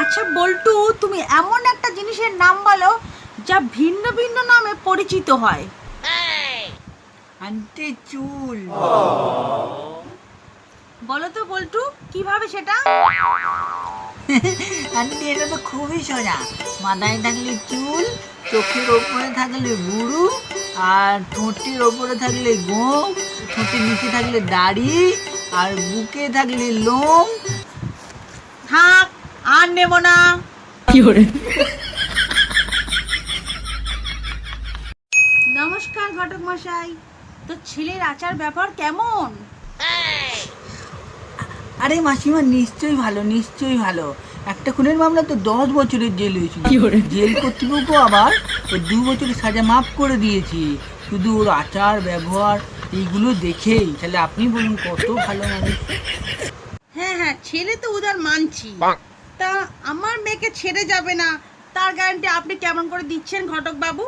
আচ্ছা বল্টু, তুমি এমন একটা জিনিসের নাম বলো যা ভিন্ন ভিন্ন নামে পরিচিত হয়। আন্টি চুল। বলো তো বল্টু, কিভাবে সেটা? আন্টি এটা তো খুবই সোজা। মাথায় থাকলে চুল, চোখের ওপরে থাকলে বুড়ু, আর ঠোঁটের ওপরে থাকলে গোঁফ, ঠোঁটের নিচে থাকলে দাড়ি, আর বুকে থাকলে লোম। থাক, আর নেব না। নমস্কার ঘটক মশাই, তো ছেলের আচার ব্যাপার কেমন? আরে মাসিমা নিশ্চয়ই ভালো, নিশ্চয়ই ভালো। একটা খুনের মামলা তো 10 বছরের জেল হয়েছিল। জেল কর্তৃপক্ষ আবার ওর 2 বছরের সাজা মাফ করে দিয়েছে, শুধু ওর আচার ব্যবহার এইগুলো দেখেই। তাহলে আপনি বলুন কত ভালো মানুষ। হ্যাঁ হ্যাঁ, ছেলে তো উদার মানছি, তা আমার মেয়েকে ছেড়ে যাবে না, তার গ্যারান্টি আপনি কেমন করে দিচ্ছেন ঘটক বাবু?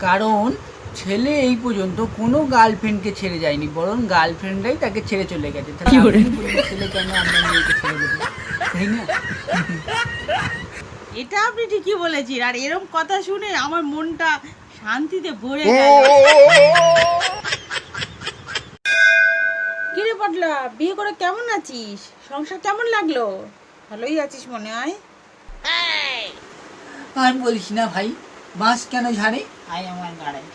কারণ ছেলে এই পর্যন্ত কোনো গার্লফ্রেন্ডকে ছেড়ে যায়নি, বরং গার্লফ্রেন্ডরাই তাকে ছেড়ে চলে গেছে। তাহলে আপনি বলুন ছেলে কেন আপনার মেয়েকে ছেড়ে দেবে, তাই না? এটা আপনি ঠিকই বলেছেন, আর এরকম কথা শুনে আমার মনটা শান্তিতে ভরে গেল। কিরে পটলা, বিয়ে করে কেমন আছিস? সংসার কেমন লাগলো? ভালোই আছিস মনে হয়। আর বলিস না ভাই, বাঁশ কেন ঝাড়ে, আয় আমার গাড়ায়।